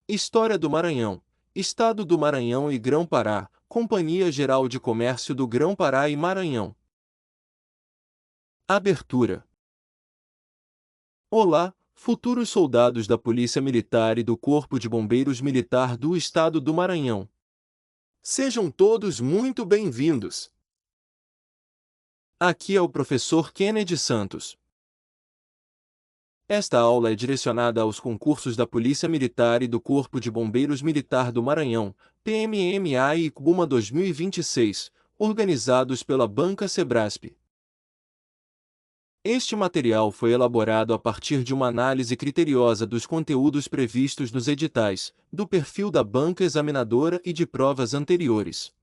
História do Maranhão. Estado do Maranhão e Grão-Pará, Companhia Geral de Comércio do Grão-Pará e Maranhão. Abertura. Olá, futuros soldados da Polícia Militar e do Corpo de Bombeiros Militar do Estado do Maranhão. Sejam todos muito bem-vindos. Aqui é o professor Kennedy Santos. Esta aula é direcionada aos concursos da Polícia Militar e do Corpo de Bombeiros Militar do Maranhão, PMMA e CBUMA 2026, organizados pela Banca Sebrasp. Este material foi elaborado a partir de uma análise criteriosa dos conteúdos previstos nos editais, do perfil da banca examinadora e de provas anteriores.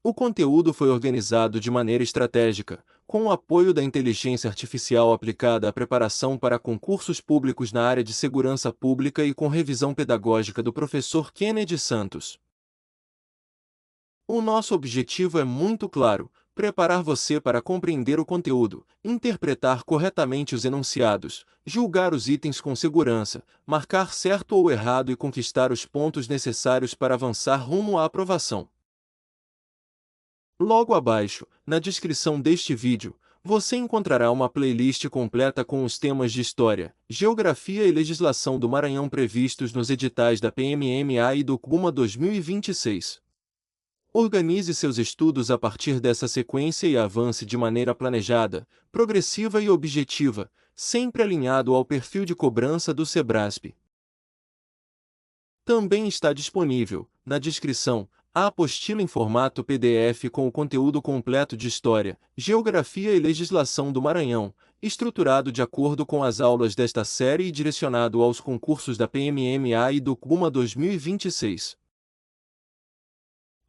O conteúdo foi organizado de maneira estratégica, com o apoio da inteligência artificial aplicada à preparação para concursos públicos na área de segurança pública e com revisão pedagógica do professor Kennedy Santos. O nosso objetivo é muito claro: preparar você para compreender o conteúdo, interpretar corretamente os enunciados, julgar os itens com segurança, marcar certo ou errado e conquistar os pontos necessários para avançar rumo à aprovação. Logo abaixo, na descrição deste vídeo, você encontrará uma playlist completa com os temas de História, Geografia e Legislação do Maranhão previstos nos editais da PMMA e do CBUMA 2026. Organize seus estudos a partir dessa sequência e avance de maneira planejada, progressiva e objetiva, sempre alinhado ao perfil de cobrança do Sebrasp. Também está disponível, na descrição, a apostila em formato PDF com o conteúdo completo de História, Geografia e Legislação do Maranhão, estruturado de acordo com as aulas desta série e direcionado aos concursos da PMMA e do CBUMA 2026.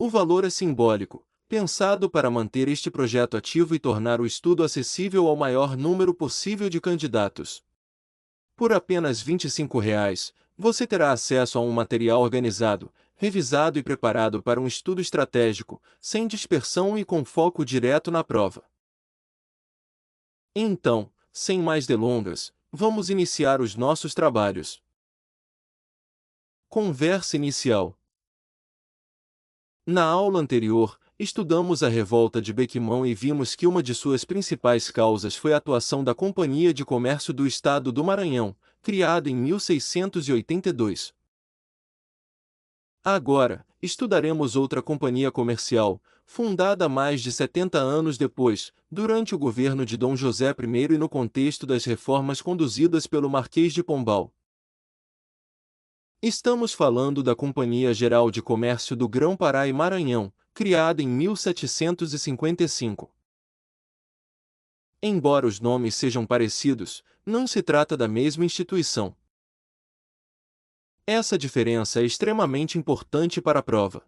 O valor é simbólico, pensado para manter este projeto ativo e tornar o estudo acessível ao maior número possível de candidatos. Por apenas R$ 25, você terá acesso a um material organizado, revisado e preparado para um estudo estratégico, sem dispersão e com foco direto na prova. Então, sem mais delongas, vamos iniciar os nossos trabalhos. Conversa inicial. Na aula anterior, estudamos a revolta de Bequimão e vimos que uma de suas principais causas foi a atuação da Companhia de Comércio do Estado do Maranhão, criada em 1682. Agora, estudaremos outra companhia comercial, fundada mais de 70 anos depois, durante o governo de Dom José I e no contexto das reformas conduzidas pelo Marquês de Pombal. Estamos falando da Companhia Geral de Comércio do Grão-Pará e Maranhão, criada em 1755. Embora os nomes sejam parecidos, não se trata da mesma instituição. Essa diferença é extremamente importante para a prova.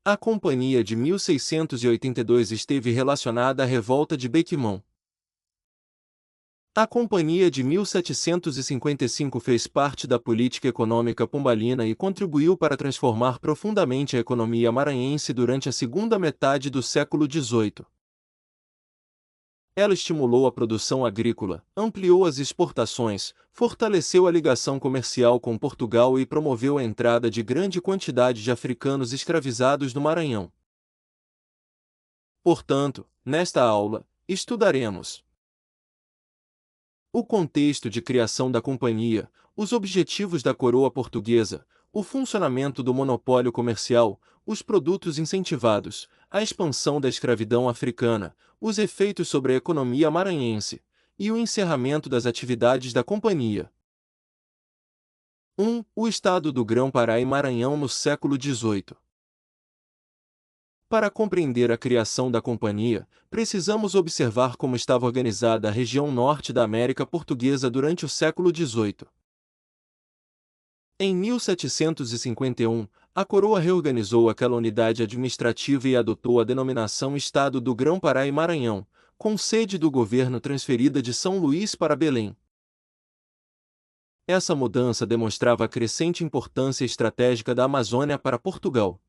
A Companhia de 1682 esteve relacionada à Revolta de Bequimão. A Companhia de 1755 fez parte da política econômica pombalina e contribuiu para transformar profundamente a economia maranhense durante a segunda metade do século XVIII. Ela estimulou a produção agrícola, ampliou as exportações, fortaleceu a ligação comercial com Portugal e promoveu a entrada de grande quantidade de africanos escravizados no Maranhão. Portanto, nesta aula, estudaremos o contexto de criação da companhia, os objetivos da coroa portuguesa, o funcionamento do monopólio comercial, os produtos incentivados, a expansão da escravidão africana, os efeitos sobre a economia maranhense, e o encerramento das atividades da companhia. 1. O estado do Grão-Pará e Maranhão no século XVIII. Para compreender a criação da companhia, precisamos observar como estava organizada a região norte da América Portuguesa durante o século XVIII. Em 1751, a coroa reorganizou aquela unidade administrativa e adotou a denominação Estado do Grão-Pará e Maranhão, com sede do governo transferida de São Luís para Belém. Essa mudança demonstrava a crescente importância estratégica da Amazônia para Portugal.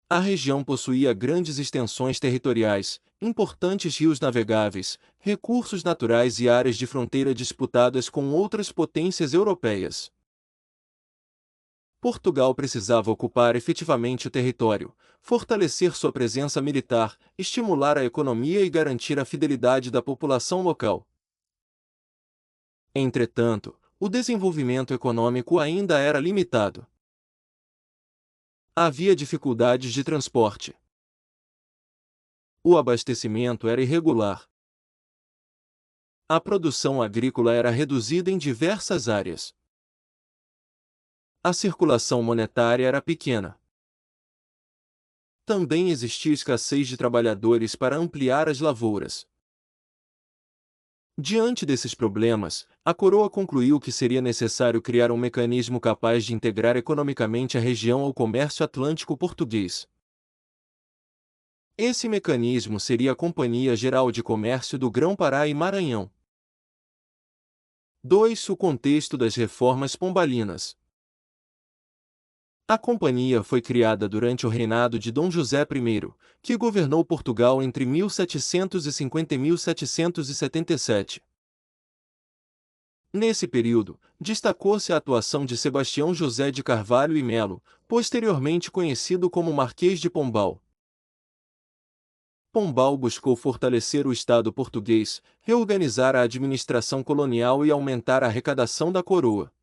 A região possuía grandes extensões territoriais, importantes rios navegáveis, recursos naturais e áreas de fronteira disputadas com outras potências europeias. Portugal precisava ocupar efetivamente o território, fortalecer sua presença militar, estimular a economia e garantir a fidelidade da população local. Entretanto, o desenvolvimento econômico ainda era limitado. Havia dificuldades de transporte. O abastecimento era irregular. A produção agrícola era reduzida em diversas áreas. A circulação monetária era pequena. Também existia escassez de trabalhadores para ampliar as lavouras. Diante desses problemas, a coroa concluiu que seria necessário criar um mecanismo capaz de integrar economicamente a região ao comércio atlântico português. Esse mecanismo seria a Companhia Geral de Comércio do Grão-Pará e Maranhão. 2. O contexto das reformas pombalinas. A companhia foi criada durante o reinado de Dom José I, que governou Portugal entre 1750 e 1777. Nesse período, destacou-se a atuação de Sebastião José de Carvalho e Melo, posteriormente conhecido como Marquês de Pombal. Pombal buscou fortalecer o Estado português, reorganizar a administração colonial e aumentar a arrecadação da coroa.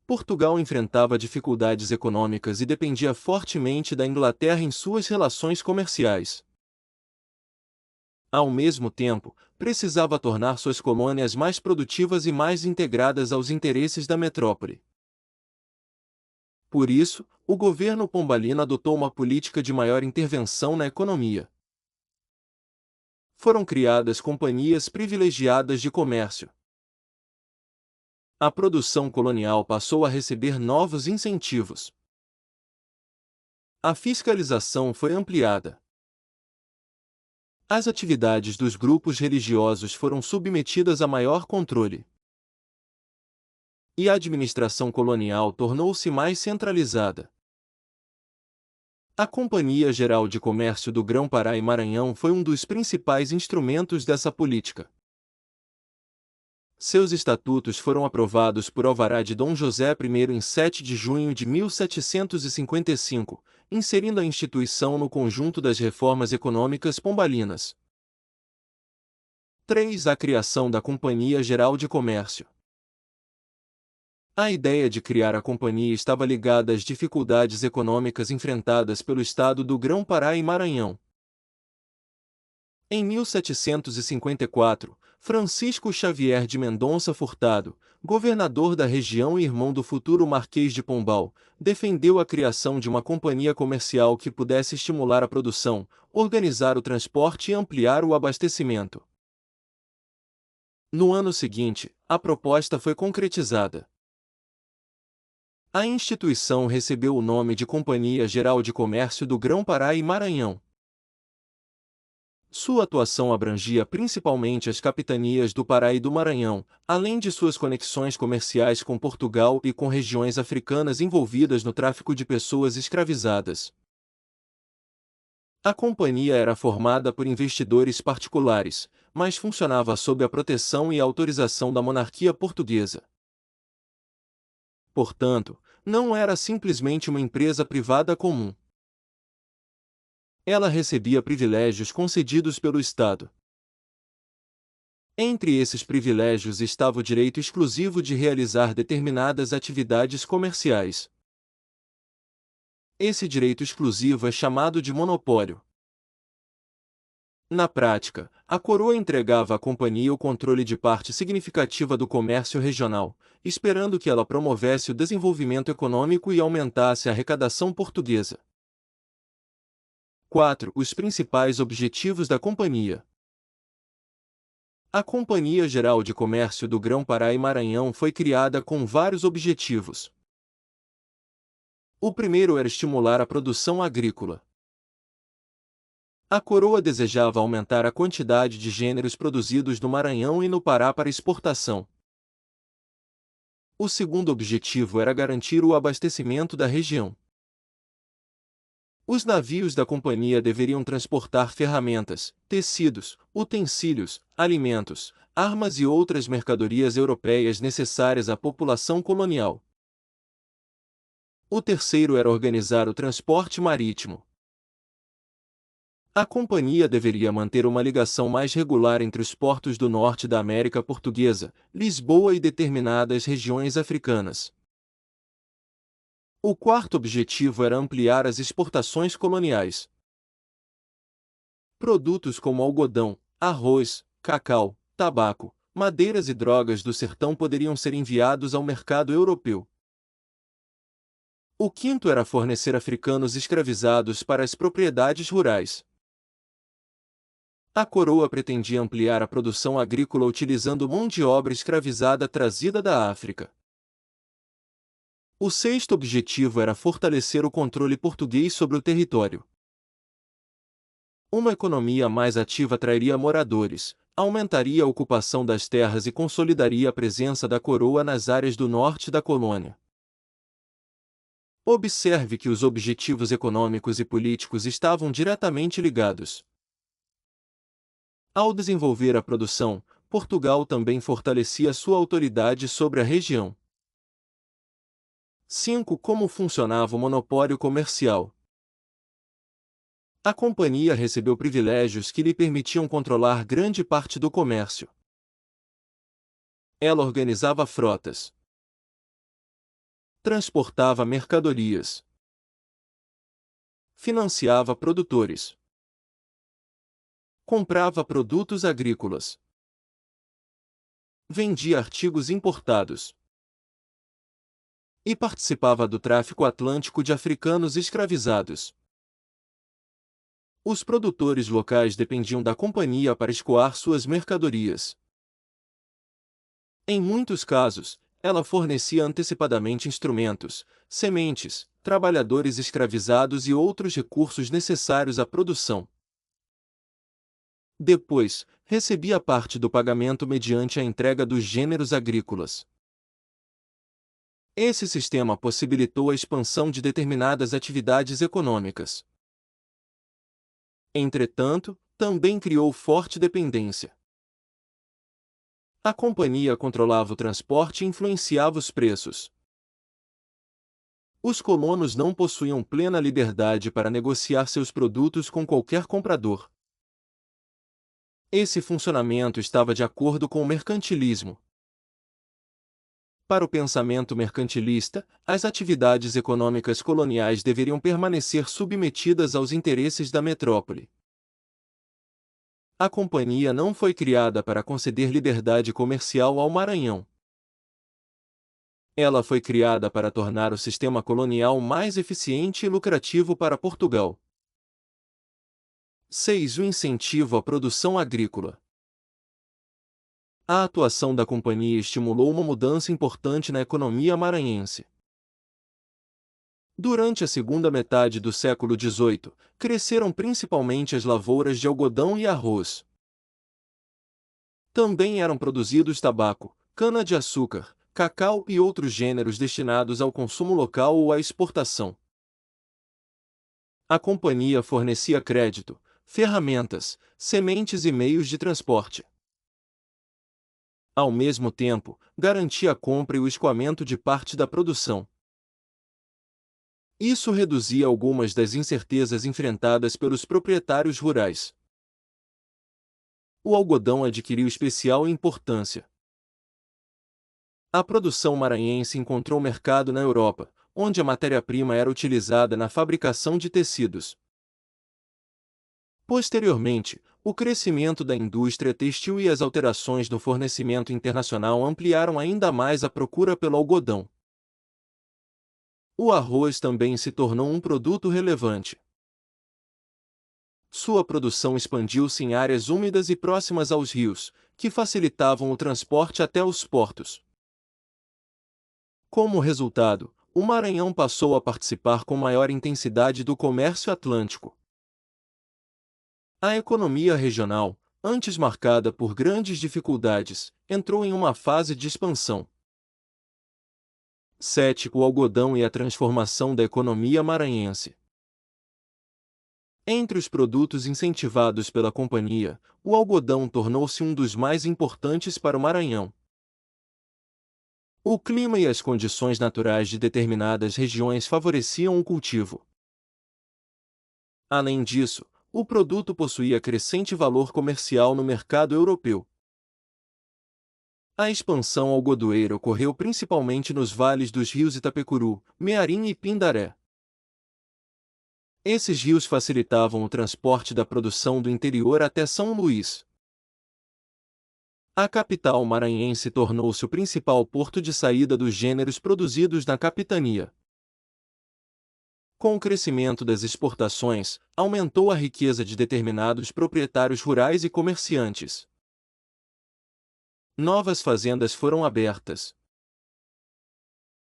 Portugal enfrentava dificuldades econômicas e dependia fortemente da Inglaterra em suas relações comerciais. Ao mesmo tempo, precisava tornar suas colônias mais produtivas e mais integradas aos interesses da metrópole. Por isso, o governo pombalino adotou uma política de maior intervenção na economia. Foram criadas companhias privilegiadas de comércio. A produção colonial passou a receber novos incentivos. A fiscalização foi ampliada. As atividades dos grupos religiosos foram submetidas a maior controle. E a administração colonial tornou-se mais centralizada. A Companhia Geral de Comércio do Grão-Pará e Maranhão foi um dos principais instrumentos dessa política. Seus estatutos foram aprovados por alvará de Dom José I em 7 de junho de 1755, inserindo a instituição no conjunto das reformas econômicas pombalinas. 3. A criação da Companhia Geral de Comércio. A ideia de criar a companhia estava ligada às dificuldades econômicas enfrentadas pelo estado do Grão-Pará e Maranhão. Em 1754, Francisco Xavier de Mendonça Furtado, governador da região e irmão do futuro Marquês de Pombal, defendeu a criação de uma companhia comercial que pudesse estimular a produção, organizar o transporte e ampliar o abastecimento. No ano seguinte, a proposta foi concretizada. A instituição recebeu o nome de Companhia Geral de Comércio do Grão-Pará e Maranhão. Sua atuação abrangia principalmente as capitanias do Pará e do Maranhão, além de suas conexões comerciais com Portugal e com regiões africanas envolvidas no tráfico de pessoas escravizadas. A companhia era formada por investidores particulares, mas funcionava sob a proteção e autorização da monarquia portuguesa. Portanto, não era simplesmente uma empresa privada comum. Ela recebia privilégios concedidos pelo Estado. Entre esses privilégios estava o direito exclusivo de realizar determinadas atividades comerciais. Esse direito exclusivo é chamado de monopólio. Na prática, a coroa entregava à companhia o controle de parte significativa do comércio regional, esperando que ela promovesse o desenvolvimento econômico e aumentasse a arrecadação portuguesa. 4. Os principais objetivos da companhia. A Companhia Geral de Comércio do Grão-Pará e Maranhão foi criada com vários objetivos. O primeiro era estimular a produção agrícola. A coroa desejava aumentar a quantidade de gêneros produzidos no Maranhão e no Pará para exportação. O segundo objetivo era garantir o abastecimento da região. Os navios da companhia deveriam transportar ferramentas, tecidos, utensílios, alimentos, armas e outras mercadorias europeias necessárias à população colonial. O terceiro era organizar o transporte marítimo. A companhia deveria manter uma ligação mais regular entre os portos do norte da América Portuguesa, Lisboa e determinadas regiões africanas. O quarto objetivo era ampliar as exportações coloniais. Produtos como algodão, arroz, cacau, tabaco, madeiras e drogas do sertão poderiam ser enviados ao mercado europeu. O quinto era fornecer africanos escravizados para as propriedades rurais. A coroa pretendia ampliar a produção agrícola utilizando mão de obra escravizada trazida da África. O sexto objetivo era fortalecer o controle português sobre o território. Uma economia mais ativa atrairia moradores, aumentaria a ocupação das terras e consolidaria a presença da coroa nas áreas do norte da colônia. Observe que os objetivos econômicos e políticos estavam diretamente ligados. Ao desenvolver a produção, Portugal também fortalecia sua autoridade sobre a região. 5. Como funcionava o monopólio comercial? A companhia recebeu privilégios que lhe permitiam controlar grande parte do comércio. Ela organizava frotas, transportava mercadorias, financiava produtores, comprava produtos agrícolas, vendia artigos importados e participava do tráfico atlântico de africanos escravizados. Os produtores locais dependiam da companhia para escoar suas mercadorias. Em muitos casos, ela fornecia antecipadamente instrumentos, sementes, trabalhadores escravizados e outros recursos necessários à produção. Depois, recebia parte do pagamento mediante a entrega dos gêneros agrícolas. Esse sistema possibilitou a expansão de determinadas atividades econômicas. Entretanto, também criou forte dependência. A companhia controlava o transporte e influenciava os preços. Os colonos não possuíam plena liberdade para negociar seus produtos com qualquer comprador. Esse funcionamento estava de acordo com o mercantilismo. Para o pensamento mercantilista, as atividades econômicas coloniais deveriam permanecer submetidas aos interesses da metrópole. A companhia não foi criada para conceder liberdade comercial ao Maranhão. Ela foi criada para tornar o sistema colonial mais eficiente e lucrativo para Portugal. 6. O incentivo à produção agrícola. A atuação da companhia estimulou uma mudança importante na economia maranhense. Durante a segunda metade do século XVIII, cresceram principalmente as lavouras de algodão e arroz. Também eram produzidos tabaco, cana-de-açúcar, cacau e outros gêneros destinados ao consumo local ou à exportação. A companhia fornecia crédito, ferramentas, sementes e meios de transporte. Ao mesmo tempo, garantia a compra e o escoamento de parte da produção. Isso reduzia algumas das incertezas enfrentadas pelos proprietários rurais. O algodão adquiriu especial importância. A produção maranhense encontrou mercado na Europa, onde a matéria-prima era utilizada na fabricação de tecidos. Posteriormente, o crescimento da indústria têxtil e as alterações no fornecimento internacional ampliaram ainda mais a procura pelo algodão. O arroz também se tornou um produto relevante. Sua produção expandiu-se em áreas úmidas e próximas aos rios, que facilitavam o transporte até os portos. Como resultado, o Maranhão passou a participar com maior intensidade do comércio atlântico. A economia regional, antes marcada por grandes dificuldades, entrou em uma fase de expansão. 7. O algodão e a transformação da economia maranhense. Entre os produtos incentivados pela companhia, o algodão tornou-se um dos mais importantes para o Maranhão. O clima e as condições naturais de determinadas regiões favoreciam o cultivo. Além disso, o produto possuía crescente valor comercial no mercado europeu. A expansão algodoeira ocorreu principalmente nos vales dos rios Itapecuru, Mearim e Pindaré. Esses rios facilitavam o transporte da produção do interior até São Luís. A capital maranhense tornou-se o principal porto de saída dos gêneros produzidos na capitania. Com o crescimento das exportações, aumentou a riqueza de determinados proprietários rurais e comerciantes. Novas fazendas foram abertas.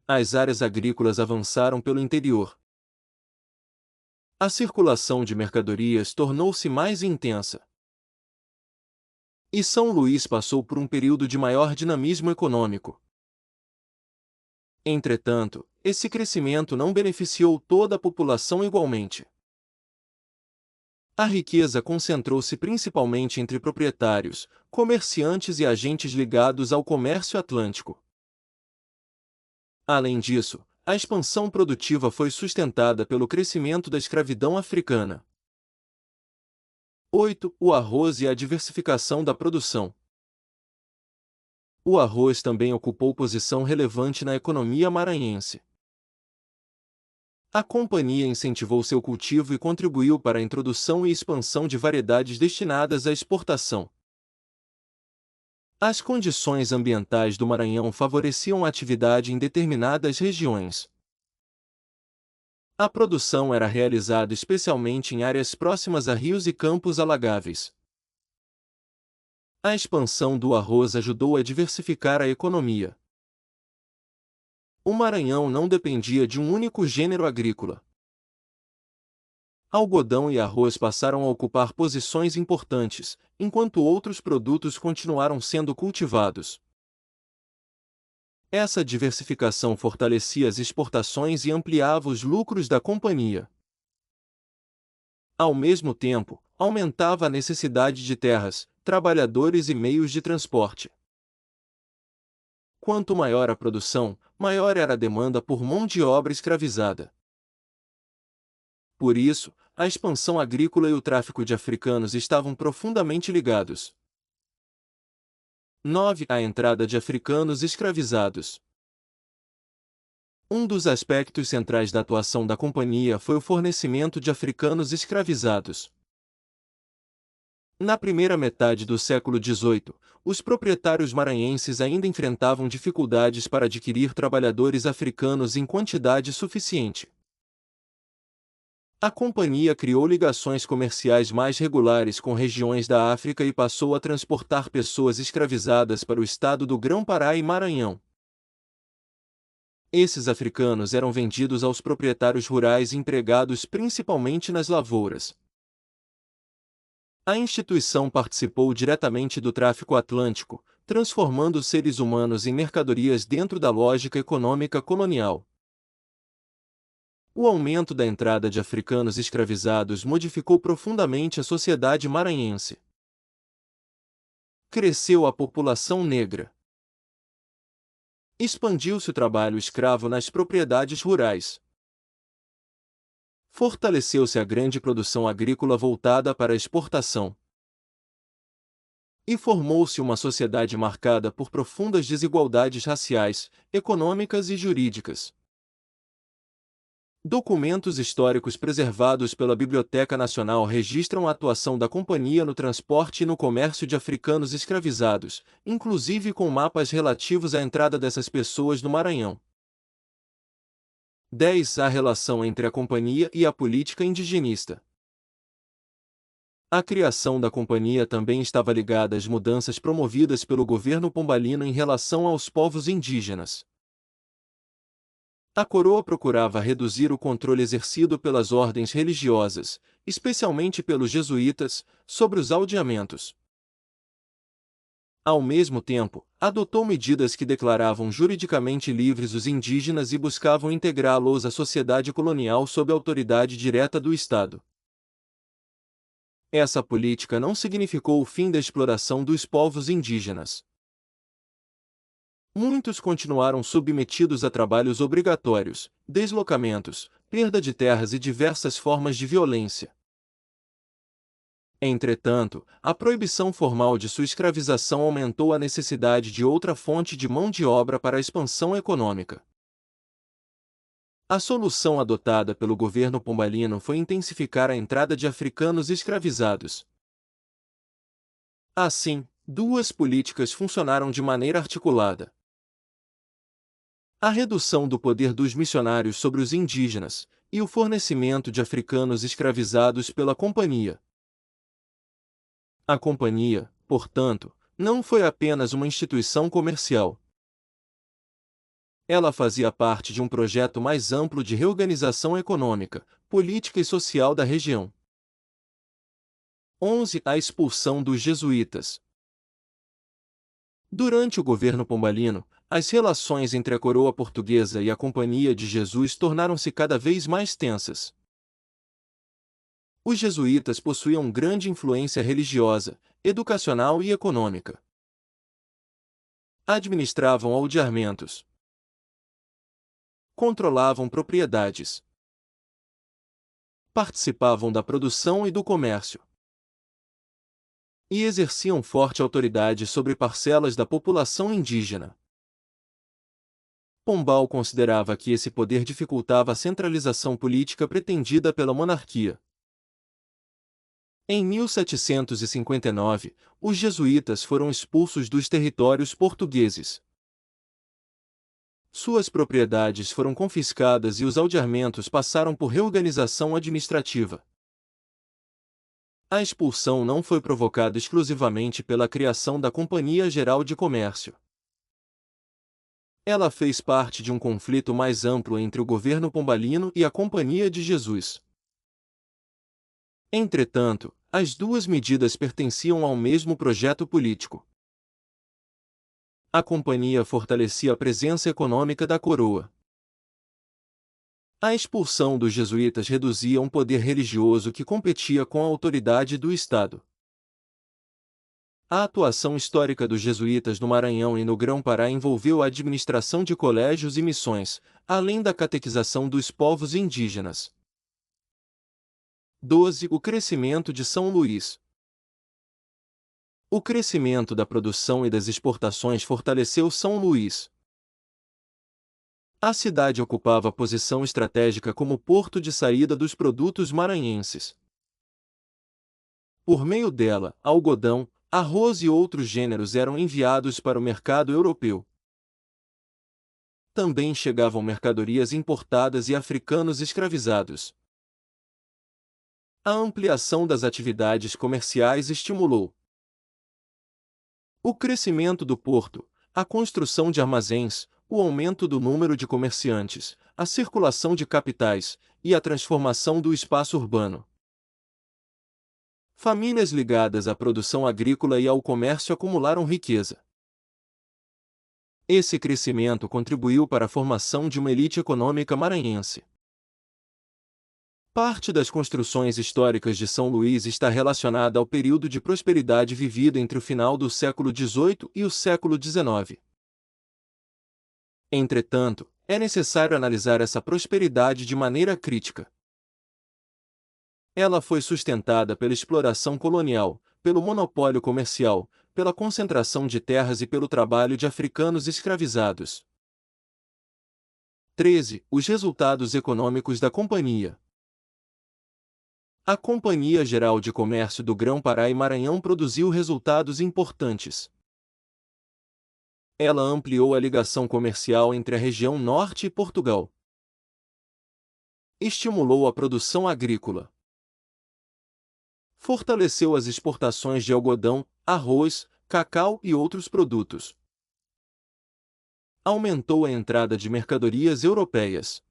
As áreas agrícolas avançaram pelo interior. A circulação de mercadorias tornou-se mais intensa. E São Luís passou por um período de maior dinamismo econômico. Entretanto, esse crescimento não beneficiou toda a população igualmente. A riqueza concentrou-se principalmente entre proprietários, comerciantes e agentes ligados ao comércio atlântico. Além disso, a expansão produtiva foi sustentada pelo crescimento da escravidão africana. 8. O arroz e a diversificação da produção. O arroz também ocupou posição relevante na economia maranhense. A companhia incentivou seu cultivo e contribuiu para a introdução e expansão de variedades destinadas à exportação. As condições ambientais do Maranhão favoreciam a atividade em determinadas regiões. A produção era realizada especialmente em áreas próximas a rios e campos alagáveis. A expansão do arroz ajudou a diversificar a economia. O Maranhão não dependia de um único gênero agrícola. Algodão e arroz passaram a ocupar posições importantes, enquanto outros produtos continuaram sendo cultivados. Essa diversificação fortalecia as exportações e ampliava os lucros da companhia. Ao mesmo tempo, aumentava a necessidade de terras, trabalhadores e meios de transporte. Quanto maior a produção, maior era a demanda por mão de obra escravizada. Por isso, a expansão agrícola e o tráfico de africanos estavam profundamente ligados. 9. A entrada de africanos escravizados. Um dos aspectos centrais da atuação da companhia foi o fornecimento de africanos escravizados. Na primeira metade do século XVIII, os proprietários maranhenses ainda enfrentavam dificuldades para adquirir trabalhadores africanos em quantidade suficiente. A companhia criou ligações comerciais mais regulares com regiões da África e passou a transportar pessoas escravizadas para o estado do Grão-Pará e Maranhão. Esses africanos eram vendidos aos proprietários rurais empregados principalmente nas lavouras. A instituição participou diretamente do tráfico atlântico, transformando os seres humanos em mercadorias dentro da lógica econômica colonial. O aumento da entrada de africanos escravizados modificou profundamente a sociedade maranhense. Cresceu a população negra. Expandiu-se o trabalho escravo nas propriedades rurais. Fortaleceu-se a grande produção agrícola voltada para a exportação. E formou-se uma sociedade marcada por profundas desigualdades raciais, econômicas e jurídicas. Documentos históricos preservados pela Biblioteca Nacional registram a atuação da companhia no transporte e no comércio de africanos escravizados, inclusive com mapas relativos à entrada dessas pessoas no Maranhão. 10. A relação entre a companhia e a política indigenista. A criação da companhia também estava ligada às mudanças promovidas pelo governo pombalino em relação aos povos indígenas. A coroa procurava reduzir o controle exercido pelas ordens religiosas, especialmente pelos jesuítas, sobre os aldeamentos. Ao mesmo tempo, adotou medidas que declaravam juridicamente livres os indígenas e buscavam integrá-los à sociedade colonial sob a autoridade direta do Estado. Essa política não significou o fim da exploração dos povos indígenas. Muitos continuaram submetidos a trabalhos obrigatórios, deslocamentos, perda de terras e diversas formas de violência. Entretanto, a proibição formal de sua escravização aumentou a necessidade de outra fonte de mão de obra para a expansão econômica. A solução adotada pelo governo pombalino foi intensificar a entrada de africanos escravizados. Assim, duas políticas funcionaram de maneira articulada. A redução do poder dos missionários sobre os indígenas, e o fornecimento de africanos escravizados pela companhia. A companhia, portanto, não foi apenas uma instituição comercial. Ela fazia parte de um projeto mais amplo de reorganização econômica, política e social da região. 11. A expulsão dos jesuítas. Durante o governo pombalino, as relações entre a coroa portuguesa e a Companhia de Jesus tornaram-se cada vez mais tensas. Os jesuítas possuíam grande influência religiosa, educacional e econômica. Administravam aldeamentos. Controlavam propriedades. Participavam da produção e do comércio. E exerciam forte autoridade sobre parcelas da população indígena. Pombal considerava que esse poder dificultava a centralização política pretendida pela monarquia. Em 1759, os jesuítas foram expulsos dos territórios portugueses. Suas propriedades foram confiscadas e os aldeamentos passaram por reorganização administrativa. A expulsão não foi provocada exclusivamente pela criação da Companhia Geral de Comércio. Ela fez parte de um conflito mais amplo entre o governo pombalino e a Companhia de Jesus. Entretanto, as duas medidas pertenciam ao mesmo projeto político. A companhia fortalecia a presença econômica da coroa. A expulsão dos jesuítas reduzia um poder religioso que competia com a autoridade do Estado. A atuação histórica dos jesuítas no Maranhão e no Grão-Pará envolveu a administração de colégios e missões, além da catequização dos povos indígenas. 12. O crescimento de São Luís. O crescimento da produção e das exportações fortaleceu São Luís. A cidade ocupava posição estratégica como porto de saída dos produtos maranhenses. Por meio dela, algodão, arroz e outros gêneros eram enviados para o mercado europeu. Também chegavam mercadorias importadas e africanos escravizados. A ampliação das atividades comerciais estimulou o crescimento do porto, a construção de armazéns, o aumento do número de comerciantes, a circulação de capitais e a transformação do espaço urbano. Famílias ligadas à produção agrícola e ao comércio acumularam riqueza. Esse crescimento contribuiu para a formação de uma elite econômica maranhense. Parte das construções históricas de São Luís está relacionada ao período de prosperidade vivido entre o final do século XVIII e o século XIX. Entretanto, é necessário analisar essa prosperidade de maneira crítica. Ela foi sustentada pela exploração colonial, pelo monopólio comercial, pela concentração de terras e pelo trabalho de africanos escravizados. 13. Os resultados econômicos da companhia. A Companhia Geral de Comércio do Grão-Pará e Maranhão produziu resultados importantes. Ela ampliou a ligação comercial entre a região norte e Portugal. Estimulou a produção agrícola. Fortaleceu as exportações de algodão, arroz, cacau e outros produtos. Aumentou a entrada de mercadorias europeias.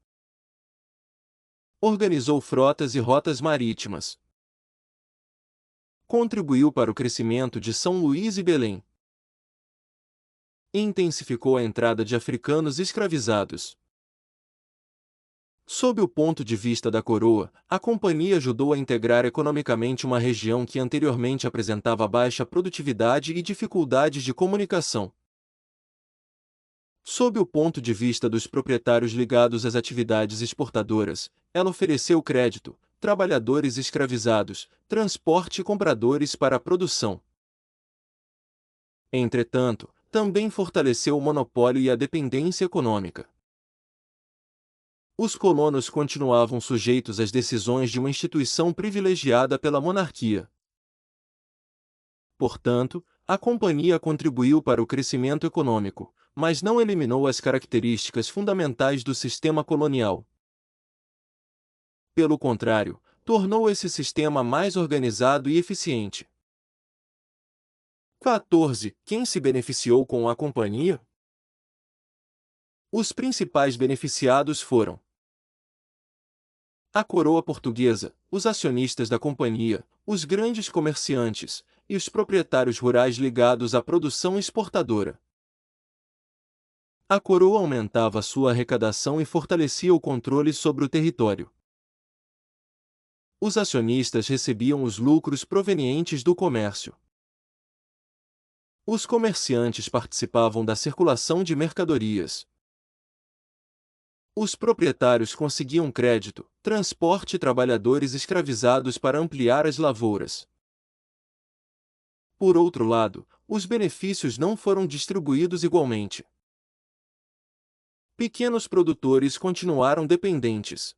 Organizou frotas e rotas marítimas. Contribuiu para o crescimento de São Luís e Belém. Intensificou a entrada de africanos escravizados. Sob o ponto de vista da coroa, a companhia ajudou a integrar economicamente uma região que anteriormente apresentava baixa produtividade e dificuldades de comunicação. Sob o ponto de vista dos proprietários ligados às atividades exportadoras, ela ofereceu crédito, trabalhadores escravizados, transporte e compradores para a produção. Entretanto, também fortaleceu o monopólio e a dependência econômica. Os colonos continuavam sujeitos às decisões de uma instituição privilegiada pela monarquia. Portanto, a companhia contribuiu para o crescimento econômico, mas não eliminou as características fundamentais do sistema colonial. Pelo contrário, tornou esse sistema mais organizado e eficiente. 14. Quem se beneficiou com a companhia? Os principais beneficiados foram a coroa portuguesa, os acionistas da companhia, os grandes comerciantes e os proprietários rurais ligados à produção exportadora. A coroa aumentava sua arrecadação e fortalecia o controle sobre o território. Os acionistas recebiam os lucros provenientes do comércio. Os comerciantes participavam da circulação de mercadorias. Os proprietários conseguiam crédito, transporte e trabalhadores escravizados para ampliar as lavouras. Por outro lado, os benefícios não foram distribuídos igualmente. Pequenos produtores continuaram dependentes.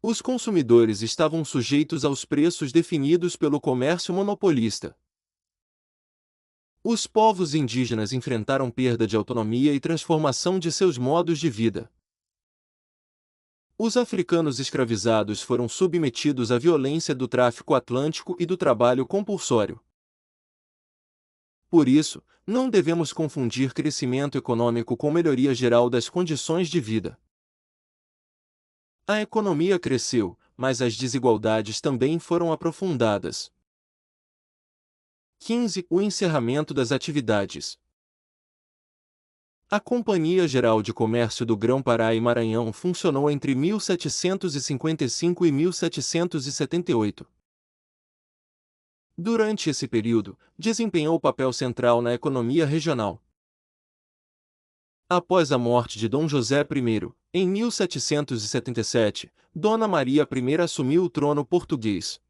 Os consumidores estavam sujeitos aos preços definidos pelo comércio monopolista. Os povos indígenas enfrentaram perda de autonomia e transformação de seus modos de vida. Os africanos escravizados foram submetidos à violência do tráfico atlântico e do trabalho compulsório. Por isso, não devemos confundir crescimento econômico com melhoria geral das condições de vida. A economia cresceu, mas as desigualdades também foram aprofundadas. 15. O encerramento das atividades. A Companhia Geral de Comércio do Grão-Pará e Maranhão funcionou entre 1755 e 1778. Durante esse período, desempenhou papel central na economia regional. Após a morte de Dom José I, em 1777, Dona Maria I assumiu o trono português.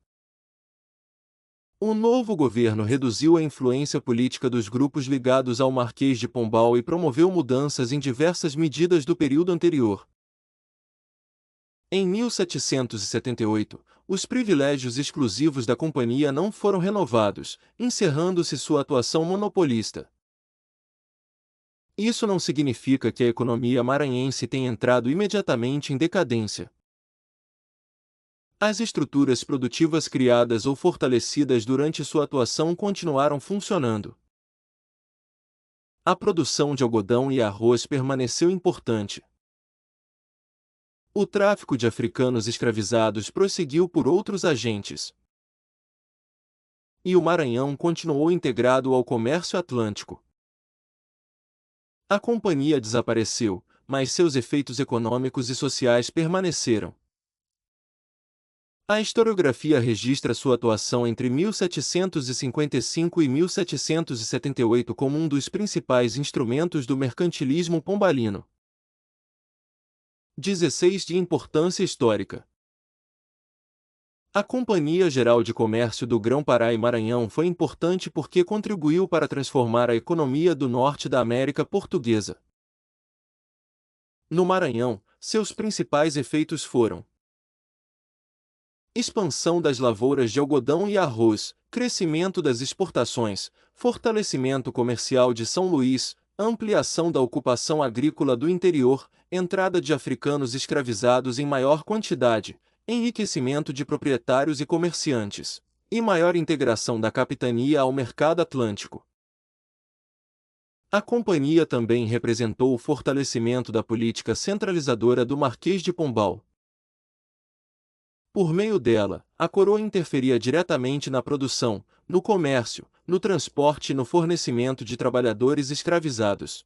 O novo governo reduziu a influência política dos grupos ligados ao Marquês de Pombal e promoveu mudanças em diversas medidas do período anterior. Em 1778, os privilégios exclusivos da companhia não foram renovados, encerrando-se sua atuação monopolista. Isso não significa que a economia maranhense tenha entrado imediatamente em decadência. As estruturas produtivas criadas ou fortalecidas durante sua atuação continuaram funcionando. A produção de algodão e arroz permaneceu importante. O tráfico de africanos escravizados prosseguiu por outros agentes. E o Maranhão continuou integrado ao comércio atlântico. A companhia desapareceu, mas seus efeitos econômicos e sociais permaneceram. A historiografia registra sua atuação entre 1755 e 1778 como um dos principais instrumentos do mercantilismo pombalino. 16. De importância histórica. A Companhia Geral de Comércio do Grão-Pará e Maranhão foi importante porque contribuiu para transformar a economia do norte da América Portuguesa. No Maranhão, seus principais efeitos foram expansão das lavouras de algodão e arroz, crescimento das exportações, fortalecimento comercial de São Luís, ampliação da ocupação agrícola do interior, entrada de africanos escravizados em maior quantidade, enriquecimento de proprietários e comerciantes, e maior integração da capitania ao mercado atlântico. A companhia também representou o fortalecimento da política centralizadora do Marquês de Pombal. Por meio dela, a coroa interferia diretamente na produção, no comércio, no transporte e no fornecimento de trabalhadores escravizados.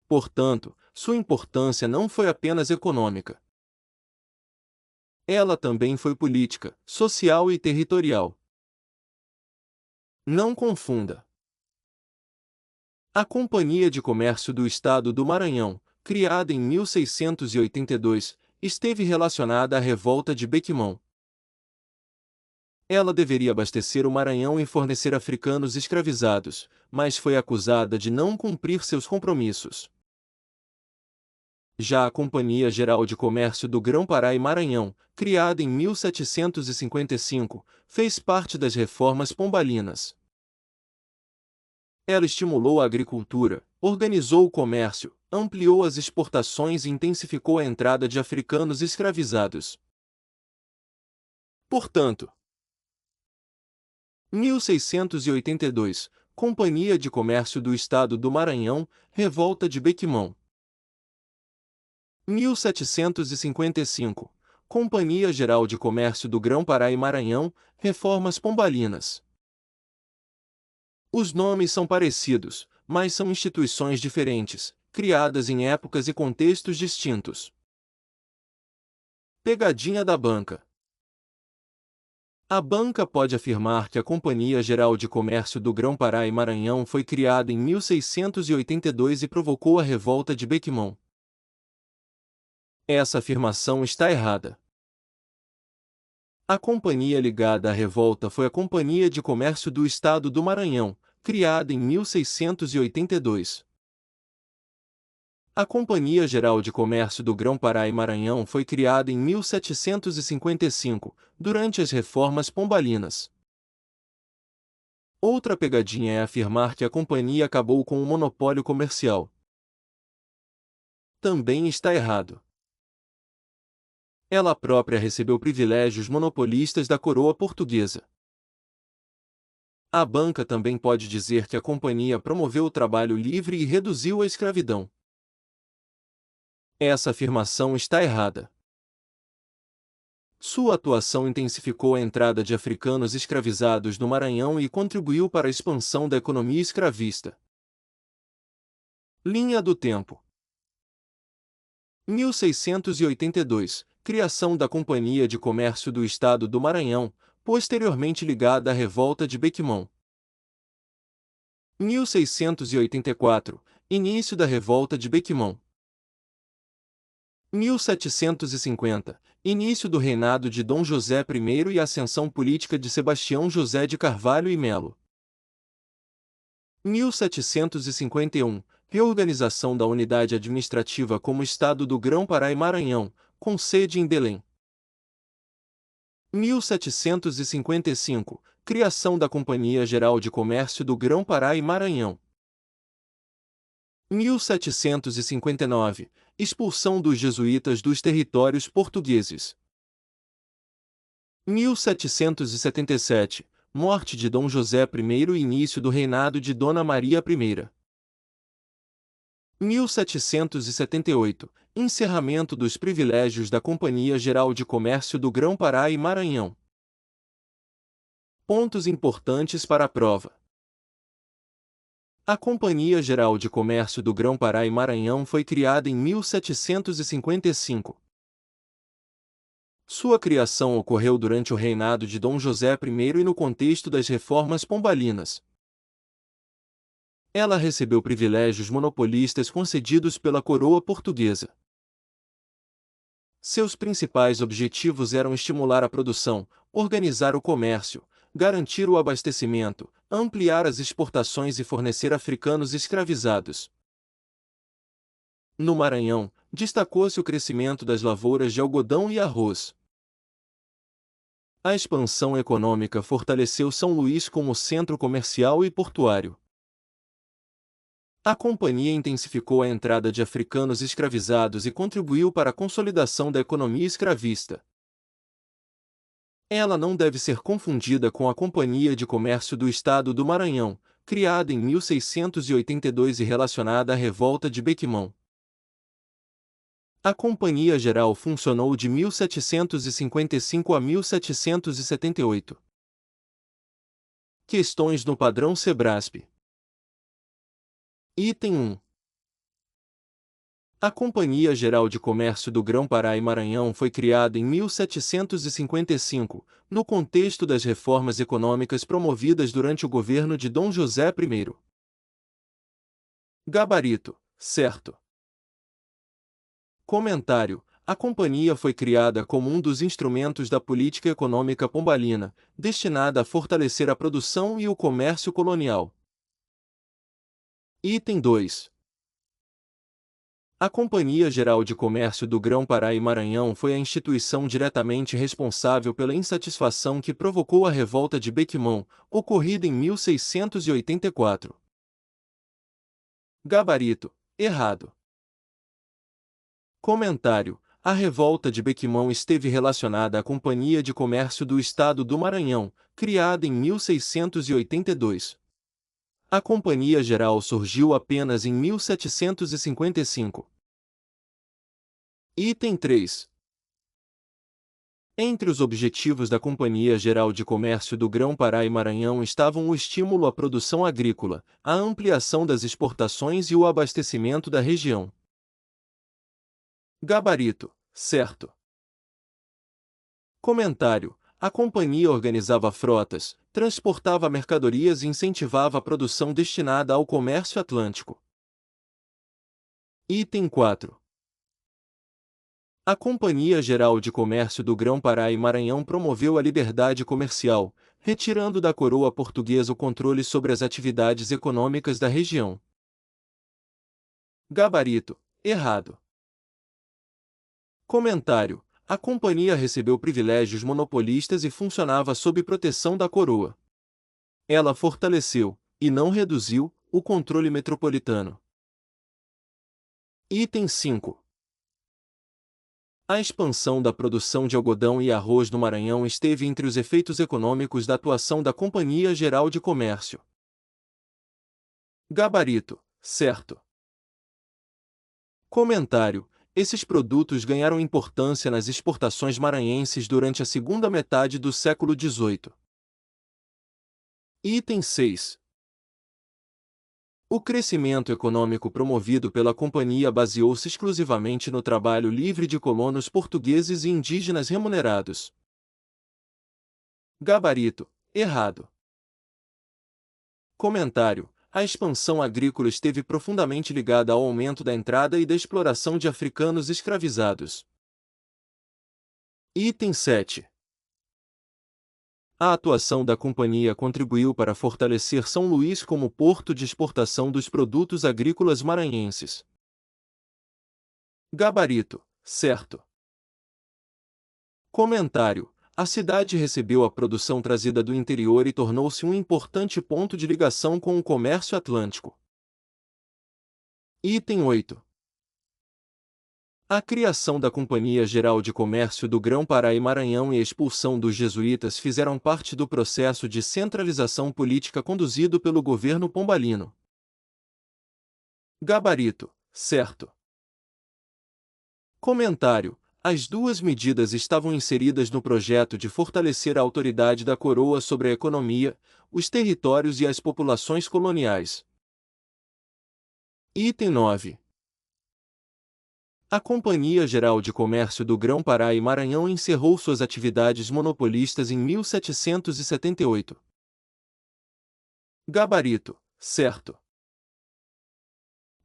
Portanto, sua importância não foi apenas econômica. Ela também foi política, social e territorial. Não confunda. A Companhia de Comércio do Estado do Maranhão, criada em 1682, esteve relacionada à revolta de Bequimão. Ela deveria abastecer o Maranhão e fornecer africanos escravizados, mas foi acusada de não cumprir seus compromissos. Já a Companhia Geral de Comércio do Grão-Pará e Maranhão, criada em 1755, fez parte das reformas pombalinas. Ela estimulou a agricultura, organizou o comércio, ampliou as exportações e intensificou a entrada de africanos escravizados. Portanto, 1682, Companhia de Comércio do Estado do Maranhão, Revolta de Bequimão. 1755, Companhia Geral de Comércio do Grão-Pará e Maranhão, Reformas Pombalinas. Os nomes são parecidos, mas são instituições diferentes, criadas em épocas e contextos distintos. Pegadinha da banca. A banca pode afirmar que a Companhia Geral de Comércio do Grão-Pará e Maranhão foi criada em 1682 e provocou a revolta de Bequimão. Essa afirmação está errada. A companhia ligada à revolta foi a Companhia de Comércio do Estado do Maranhão, criada em 1682. A Companhia Geral de Comércio do Grão-Pará e Maranhão foi criada em 1755, durante as reformas pombalinas. Outra pegadinha é afirmar que a companhia acabou com o monopólio comercial. Também está errado. Ela própria recebeu privilégios monopolistas da coroa portuguesa. A banca também pode dizer que a companhia promoveu o trabalho livre e reduziu a escravidão. Essa afirmação está errada. Sua atuação intensificou a entrada de africanos escravizados no Maranhão e contribuiu para a expansão da economia escravista. Linha do tempo. 1682, criação da Companhia de Comércio do Estado do Maranhão, posteriormente ligada à revolta de Bequimão. 1684, início da revolta de Bequimão. 1750, início do reinado de Dom José I e ascensão política de Sebastião José de Carvalho e Melo. 1751, reorganização da unidade administrativa como Estado do Grão-Pará e Maranhão, com sede em Belém. 1755, criação da Companhia Geral de Comércio do Grão-Pará e Maranhão. 1759, expulsão dos jesuítas dos territórios portugueses. 1777, morte de Dom José I e início do reinado de Dona Maria I. 1778, encerramento dos privilégios da Companhia Geral de Comércio do Grão-Pará e Maranhão. Pontos importantes para a prova. A Companhia Geral de Comércio do Grão-Pará e Maranhão foi criada em 1755. Sua criação ocorreu durante o reinado de Dom José I e no contexto das reformas pombalinas. Ela recebeu privilégios monopolistas concedidos pela coroa portuguesa. Seus principais objetivos eram estimular a produção, organizar o comércio, garantir o abastecimento, ampliar as exportações e fornecer africanos escravizados. No Maranhão, destacou-se o crescimento das lavouras de algodão e arroz. A expansão econômica fortaleceu São Luís como centro comercial e portuário. A companhia intensificou a entrada de africanos escravizados e contribuiu para a consolidação da economia escravista. Ela não deve ser confundida com a Companhia de Comércio do Estado do Maranhão, criada em 1682 e relacionada à revolta de Bequimão. A Companhia Geral funcionou de 1755 a 1778. Questões no padrão Sebrasp. Item 1. A Companhia Geral de Comércio do Grão-Pará e Maranhão foi criada em 1755, no contexto das reformas econômicas promovidas durante o governo de Dom José I. Gabarito, certo. Comentário: a companhia foi criada como um dos instrumentos da política econômica pombalina, destinada a fortalecer a produção e o comércio colonial. Item 2. A Companhia Geral de Comércio do Grão-Pará e Maranhão foi a instituição diretamente responsável pela insatisfação que provocou a Revolta de Bequimão, ocorrida em 1684. Gabarito: errado. Comentário: a Revolta de Bequimão esteve relacionada à Companhia de Comércio do Estado do Maranhão, criada em 1682. A Companhia Geral surgiu apenas em 1755. Item 3. Entre os objetivos da Companhia Geral de Comércio do Grão-Pará e Maranhão estavam o estímulo à produção agrícola, a ampliação das exportações e o abastecimento da região. Gabarito, certo. Comentário: a companhia organizava frotas, transportava mercadorias e incentivava a produção destinada ao comércio atlântico. Item 4. A Companhia Geral de Comércio do Grão-Pará e Maranhão promoveu a liberdade comercial, retirando da coroa portuguesa o controle sobre as atividades econômicas da região. Gabarito, errado. Comentário: a companhia recebeu privilégios monopolistas e funcionava sob proteção da coroa. Ela fortaleceu, e não reduziu, o controle metropolitano. Item 5. A expansão da produção de algodão e arroz no Maranhão esteve entre os efeitos econômicos da atuação da Companhia Geral de Comércio. Gabarito, certo. Comentário: esses produtos ganharam importância nas exportações maranhenses durante a segunda metade do século XVIII. Item 6. O crescimento econômico promovido pela companhia baseou-se exclusivamente no trabalho livre de colonos portugueses e indígenas remunerados. Gabarito, errado. Comentário: a expansão agrícola esteve profundamente ligada ao aumento da entrada e da exploração de africanos escravizados. Item 7. A atuação da companhia contribuiu para fortalecer São Luís como porto de exportação dos produtos agrícolas maranhenses. Gabarito, certo. Comentário: a cidade recebeu a produção trazida do interior e tornou-se um importante ponto de ligação com o comércio atlântico. Item 8. A criação da Companhia Geral de Comércio do Grão-Pará e Maranhão e a expulsão dos jesuítas fizeram parte do processo de centralização política conduzido pelo governo pombalino. Gabarito, certo. Comentário: as duas medidas estavam inseridas no projeto de fortalecer a autoridade da coroa sobre a economia, os territórios e as populações coloniais. Item 9. A Companhia Geral de Comércio do Grão-Pará e Maranhão encerrou suas atividades monopolistas em 1778. Gabarito, certo.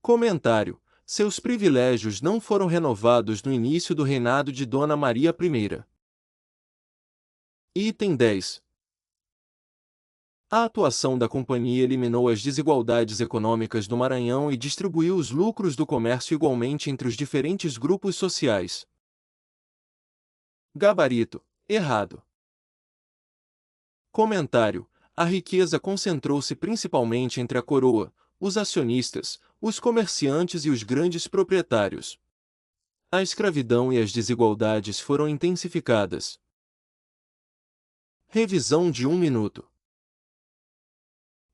Comentário: seus privilégios não foram renovados no início do reinado de Dona Maria I. Item 10. A atuação da companhia eliminou as desigualdades econômicas do Maranhão e distribuiu os lucros do comércio igualmente entre os diferentes grupos sociais. Gabarito, errado. Comentário: a riqueza concentrou-se principalmente entre a coroa, os acionistas, os comerciantes e os grandes proprietários. A escravidão e as desigualdades foram intensificadas. Revisão de 1 minuto.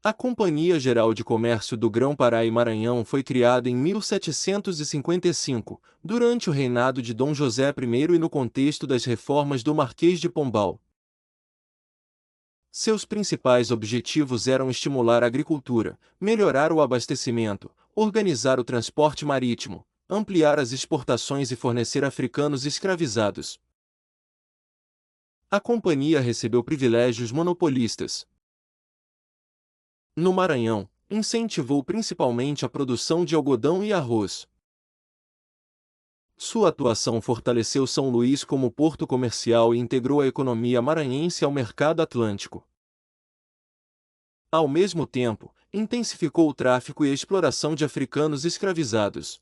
A Companhia Geral de Comércio do Grão-Pará e Maranhão foi criada em 1755, durante o reinado de Dom José I e no contexto das reformas do Marquês de Pombal. Seus principais objetivos eram estimular a agricultura, melhorar o abastecimento, organizar o transporte marítimo, ampliar as exportações e fornecer africanos escravizados. A companhia recebeu privilégios monopolistas. No Maranhão, incentivou principalmente a produção de algodão e arroz. Sua atuação fortaleceu São Luís como porto comercial e integrou a economia maranhense ao mercado atlântico. Ao mesmo tempo, intensificou o tráfico e a exploração de africanos escravizados.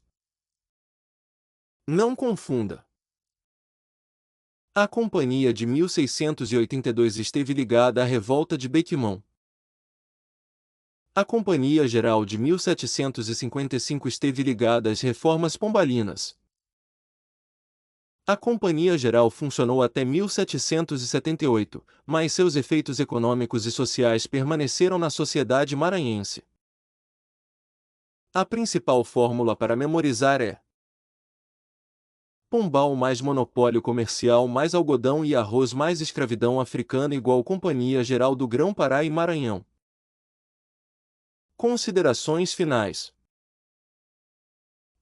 Não confunda. A Companhia de 1682 esteve ligada à Revolta de Bequimão. A Companhia Geral de 1755 esteve ligada às Reformas Pombalinas. A Companhia Geral funcionou até 1778, mas seus efeitos econômicos e sociais permaneceram na sociedade maranhense. A principal fórmula para memorizar é: Pombal mais monopólio comercial mais algodão e arroz mais escravidão africana igual Companhia Geral do Grão-Pará e Maranhão. Considerações finais.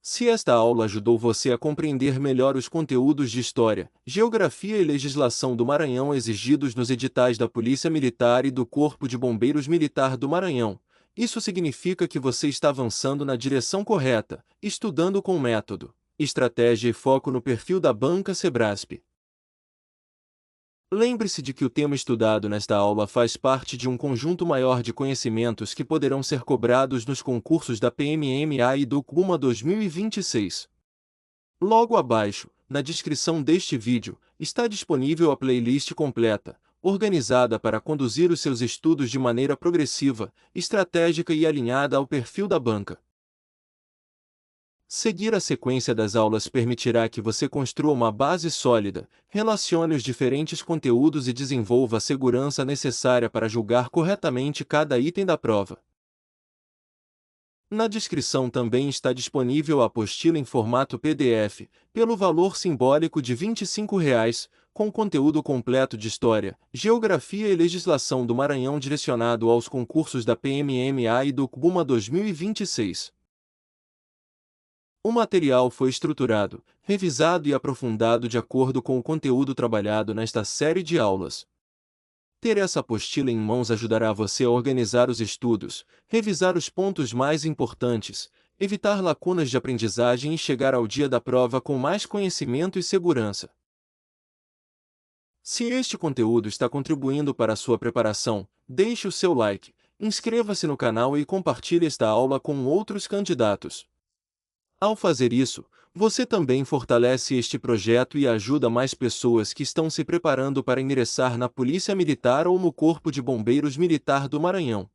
Se esta aula ajudou você a compreender melhor os conteúdos de História, Geografia e Legislação do Maranhão exigidos nos editais da Polícia Militar e do Corpo de Bombeiros Militar do Maranhão, isso significa que você está avançando na direção correta, estudando com método, estratégia e foco no perfil da Banca Sebrasp. Lembre-se de que o tema estudado nesta aula faz parte de um conjunto maior de conhecimentos que poderão ser cobrados nos concursos da PMMA e do CUMA 2026. Logo abaixo, na descrição deste vídeo, está disponível a playlist completa, organizada para conduzir os seus estudos de maneira progressiva, estratégica e alinhada ao perfil da banca. Seguir a sequência das aulas permitirá que você construa uma base sólida, relacione os diferentes conteúdos e desenvolva a segurança necessária para julgar corretamente cada item da prova. Na descrição também está disponível a apostila em formato PDF, pelo valor simbólico de R$ 25, com conteúdo completo de História, Geografia e Legislação do Maranhão direcionado aos concursos da PMMA e do CUMA 2026. O material foi estruturado, revisado e aprofundado de acordo com o conteúdo trabalhado nesta série de aulas. Ter essa apostila em mãos ajudará você a organizar os estudos, revisar os pontos mais importantes, evitar lacunas de aprendizagem e chegar ao dia da prova com mais conhecimento e segurança. Se este conteúdo está contribuindo para a sua preparação, deixe o seu like, inscreva-se no canal e compartilhe esta aula com outros candidatos. Ao fazer isso, você também fortalece este projeto e ajuda mais pessoas que estão se preparando para ingressar na Polícia Militar ou no Corpo de Bombeiros Militar do Maranhão.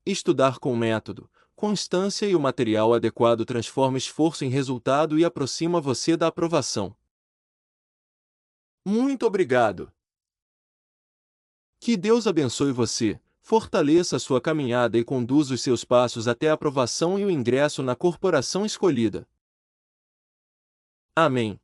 Estudar com método, constância e o material adequado transforma esforço em resultado e aproxima você da aprovação. Muito obrigado! Que Deus abençoe você, fortaleça sua caminhada e conduza os seus passos até a aprovação e o ingresso na corporação escolhida. Amém.